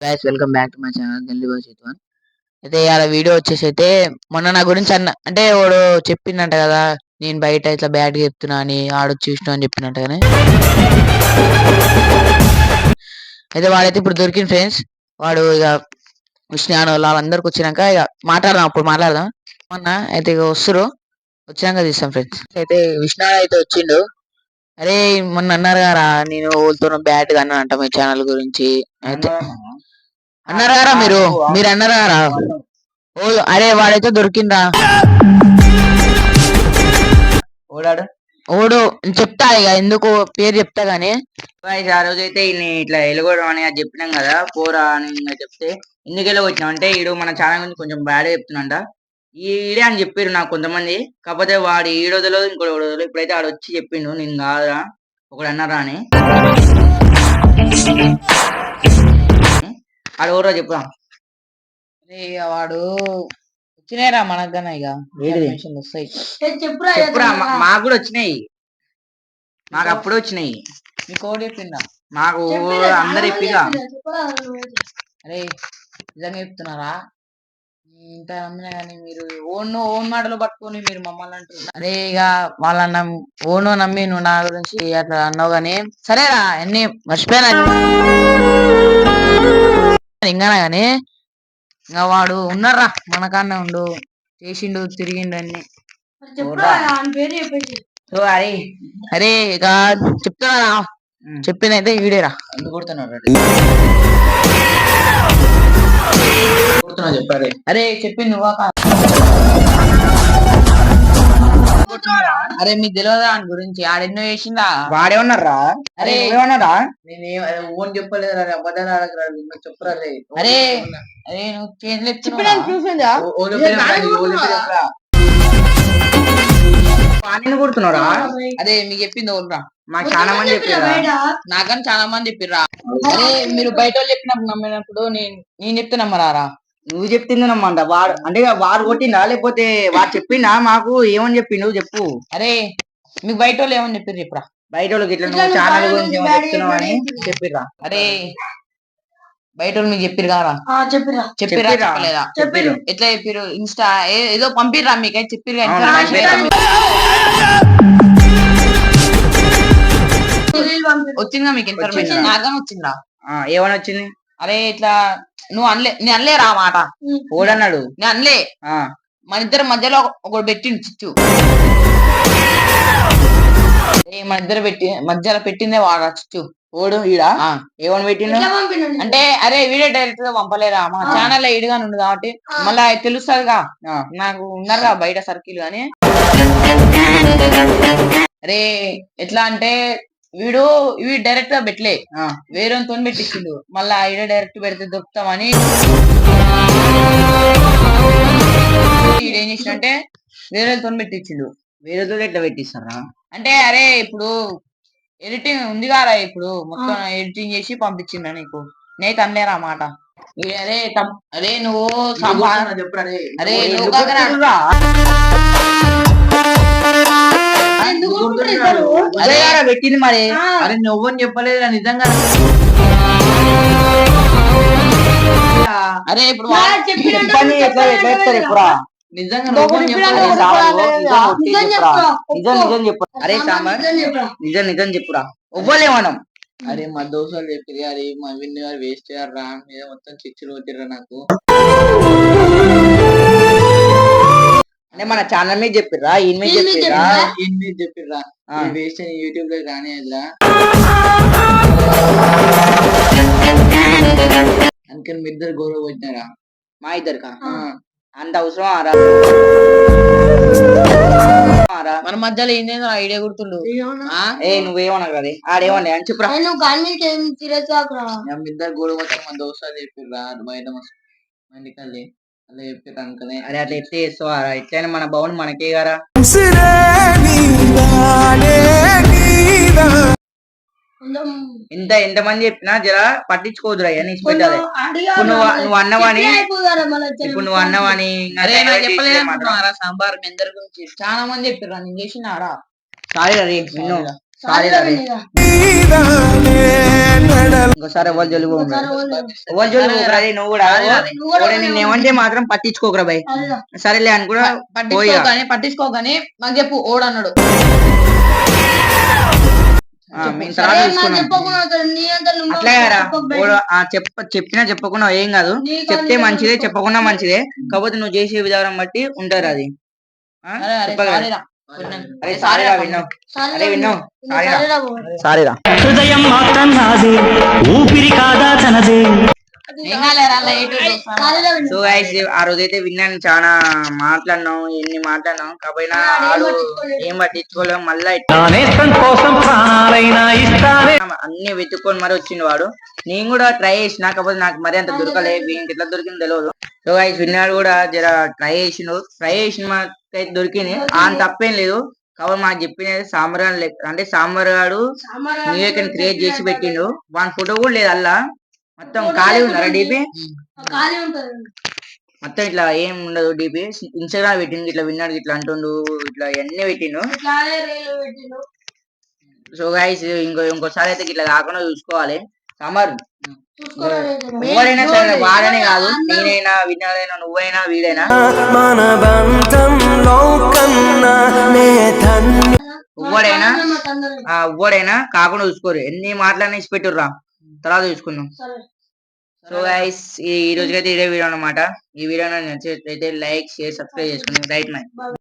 Guys welcome back to my channel Delhi భవిష్యత్. అయితే ఇవాళ వీడియో వచ్చేసి అయితే మొన్న నా గురించి అంటే వాడు చెప్పిందంట కదా, నేను బయట ఇట్లా బ్యాడ్గా చెప్తున్నా అని ఆడొచ్చి ఇష్టం అని చెప్పినట్టు కానీ అయితే వాడైతే ఇప్పుడు దొరికింది ఫ్రెండ్స్. వాడు ఇక విష్ణు వాళ్ళందరికి వచ్చినాక ఇక మాట్లాడదాం, అప్పుడు మాట్లాడదాం. మొన్న అయితే ఇక వస్తురు, వచ్చినాక తీస్తాం ఫ్రెండ్స్. అయితే విష్ణు అయితే వచ్చిండు. అరే మొన్న అన్నారు కదా నేను వాళ్ళతో బ్యాడ్గా అన్నా అంట మీ ఛానల్ గురించి. అయితే అన్నారా మీరు మీరు అన్నారా ఓ అరే వాడైతే దొరికిందా ఓడాడు ఓడు చెప్తా ఇక ఎందుకు పేరు చెప్తా గానీ ఆ రోజు అయితే ఇట్లా ఎలుగోవడం అని అది చెప్పినాం కదా పోరా అని చెప్తే ఎందుకు ఎలాగొచ్చినాం అంటే ఈడు మన ఛానల్ గురించి కొంచెం బ్యాడ్ చెప్తున్నంట. ఈడే అని చెప్పారు నాకు కొంతమంది. కాకపోతే వాడు ఈడోదలో ఇంకోటి ఓడోదలో ఇప్పుడైతే ఆడు వచ్చి చెప్పిండు నేను కాదురా ఒకడు అన్నారా అని. ఆడు ఓరా చెప్పురా. ఇక వాడు వచ్చినాయిరా మనకన్నా ఇక వస్తాయి. చెప్పురా మాకు కూడా వచ్చినాయి, మాకు అప్పుడే వచ్చినాయి. మీకు ఓడి చెప్పిందా? మాకు అందరు ఇప్పిగా. అరే నిజంగా చెప్తున్నారా? ఇంత నమ్మినా కానీ మీరు ఓన్ మాటలు పట్టుకొని మీరు మమ్మల్ని అంటున్నారు. అరే ఇక వాళ్ళన్న ఓను నమ్మి నువ్వు నా గురించి అట్లా అన్నావు కానీ సరేరా అన్ని మర్చిపోయినా ఇంకానా గానీ ఇంకా వాడు ఉన్నారా మనకన్నా ఉండు చేసిండు తిరిగిండు అన్ని. అరే అరే ఇక చెప్తున్నా చెప్పిందైతే వీడేరా ఎందుకు కొడుతున్నాడు? చెప్పారే అరే చెప్పింది నువ్వా? అరే మీకు తెలియదా దాని గురించి ఆడెన్నో చేసిందా? వాడే ఉన్నారా? అరే ఏమన్నారా? నేను ఓన్ చెప్పలేదు అబద్ధాలు ఆడకరాదు చెప్పురా. అరే అరే నువ్వు చేతులు కొడుతున్నారా? అదే మీకు చెప్పింది ఓన్రా. మాకు చాలా మంది చెప్పారా, నాకని చాలా మంది చెప్పిర్రా. అరే మీరు బయట వాళ్ళు చెప్పినప్పుడు నమ్మినప్పుడు నేను చెప్తే నమ్మరారా? నువ్వు చెప్తుంది నమ్మంట. వాడు అంటే వాడు కొట్టిందా లేకపోతే వాడు చెప్పిందా? మాకు ఏమని చెప్పిండు చెప్పు. అరే మీకు బయట వాళ్ళు ఏమని చెప్పారు చెప్పురా. బయట వాళ్ళకి ఇట్లా నువ్వు ఛానల్ గురించి చెప్తున్నావు అని చెప్పిర్రా. అరే బయట వాళ్ళు మీకు చెప్పిరు కదా? చెప్పిరా చెప్పలేదా? చెప్పిరు. ఎట్లా చెప్పిరు? ఇన్స్టా ఏదో పంపిర్రా మీకైతే చెప్పిరు. వచ్చిందా మీకు ఇన్ఫర్మేషన్? నాకని వచ్చిందా? ఏమని వచ్చింది? అరే ఇట్లా నువ్వు అనలే, నేను అనలేరా ఆ మాట. ఓడన్నాడు, నేను అనలే. మన ఇద్దరి మధ్యలో ఒకడు పెట్టిండు చిచ్చు. మన ఇద్దరు మధ్యలో పెట్టిందే వాడా చిచ్చు. ఓడు ఈడా ఏమని పెట్టిండు అంటే అరే వీడియో డైరెక్ట్ గా పంపలేరా మా ఛానల్ లో ఈడుగా ఉండు కాబట్టి మళ్ళా తెలుస్తుందిగా. నాకు ఉన్నారుగా బయట సర్కిల్ గాని. అరే ఎట్లా అంటే వీడు డైరెక్ట్ గా పెట్టలే, వేరేతో పెట్టించిండు. మళ్ళా ఈడ డైరెక్ట్ పెడితే దొరుకుతామని ఏం చేసిండే వేరేతో పెట్టించిండు. వేరేతో ఎట్లా పెట్టిస్తారా అంటే అరే ఇప్పుడు ఎడిటింగ్ ఉంది కదా, ఇప్పుడు మొత్తం ఎడిటింగ్ చేసి పంపించిండ నీకు. నేనైతే అనలేరా మాట. అరే అరే నువ్వు అరే అదే పెట్టింది మరి. అరే నువ్వని చెప్పలేదు నిజంగా. అరే ఇప్పుడు ఎట్లా చెప్తారు ఎప్పుడా? నిజంగా నిజం చెప్పు. అరే సాంబార్ నిజం చెప్పురా. ఇవ్వలేమనం. అరే మా దోస్తులు చెప్పిరి అరే మా విన్ గారు వేస్ట్ రా మీద మొత్తం చిచ్చులు కొట్టిర్రా నాకు. అంటే మన ఛానల్ మీద చెప్పిర్రా, ఈయన మీద చెప్పిర్రా వేస్ట్ అని యూట్యూబ్ లో కానీ అట్లా. అందుకని మీ ఇద్దరు గౌరవ వచ్చినారా? మా ఇద్దరికా అంత అవసరం ఆరా? మన మధ్యలో ఏంటో ఐడియా గుర్తుండు. నువ్వేమన్నా కదా ఆడేమన్నా అని చెప్పురా. ఇద్దరు గొడవ మా దోస్తులు చెప్పిర్రా బయట మందికల్లి అలా చెప్పిర్రు అనుకనే. అరే అట్లా ఎత్తే చేస్తావా? ఎట్లయినా మన భవన్ మనకే గారా. ఎంత మంది చెప్పినా జర పట్టించుకోదురా. నువ్వు అన్నవాని చెప్పలేదనుకుంటున్నారా సాంబార్ మీ అందరి గురించి చాలా మంది చెప్పిర్రా. నేను చేసినారా? సారీ రే, సారీ రే. ఇంకోసారి ఎవరు జలుబు ఎవరు జలుబు అది నువ్వు కూడా నిన్నేమంటే మాత్రం పట్టించుకోకరా భయ్. సరేలే అని కూడా పట్టించుకోగానే మాకు చెప్పు ఓడన్నాడు. అట్లా చెప్పినా చెప్పకుండా ఏం కాదు, చెప్తే మంచిదే చెప్పకుండా మంచిదే, కాకపోతే నువ్వు చేసే విధానం బట్టి ఉంటారు అది. హృదయం మాత్రం నాదే, ఊపిరి కాదా తనదే. సో గైస్ ఆ రోజైతే విన్నాను, చాలా మాట్లాడినాం, ఎన్ని మాట్లాడినాం, కాబట్టి ఆడు ఏం పట్టించుకోలేము. మళ్ళా కోసం ప్రాణాలైనా ఇస్తానే అన్ని వెతుక్కొని మరి వచ్చిండు వాడు. నేను కూడా ట్రై చేసిన, కాకపోతే నాకు మరి అంత దొరకలే, వీనికి ఎట్లా దొరికింది తెలియదు. సో గైస్ విన్నాడు కూడా జర ట్రై చేసిన మాకైతే దొరికింది, ఆయన తప్పేం లేదు. కాబట్టి మాకు చెప్పినది సాంబార్ అంటే సాంబార్ గాడు న్యూ క్రియేట్ చేసి పెట్టిండు, వాని ఫోటో కూడా లేదు అల్లా, మొత్తం ఖాళీ ఉన్నారా డీపీ, మొత్తం ఇట్లా ఏం ఉండదు డీపీ. ఇన్స్టాగ్రామ్ పెట్టిండు ఇట్లా విన్నాడు ఇట్లా అంటుండు, ఇట్లా ఇవన్నీ పెట్టిండు. సో గైస్ ఇంకోసారి అయితే ఇట్లా కాకుండా చూసుకోవాలి. సాంబార్ ఎవరైనా సరే వాడనే కాదు, నేనైనా విన్నాడైనా నువ్వైనా వీడైనా ఎవ్వడైనా కాకుండా చూసుకోరు. ఎన్ని మాటలన్నీ ఇచ్చి పెట్టుర్రా, తర్వాత చూసుకుందాం. సో గైస్ ఈ రోజుకైతే ఇదే వీడియో అన్నమాట. ఈ వీడియో నచ్చినట్లయితే లైక్, షేర్, సబ్స్క్రైబ్ చేసుకోండి. Right my.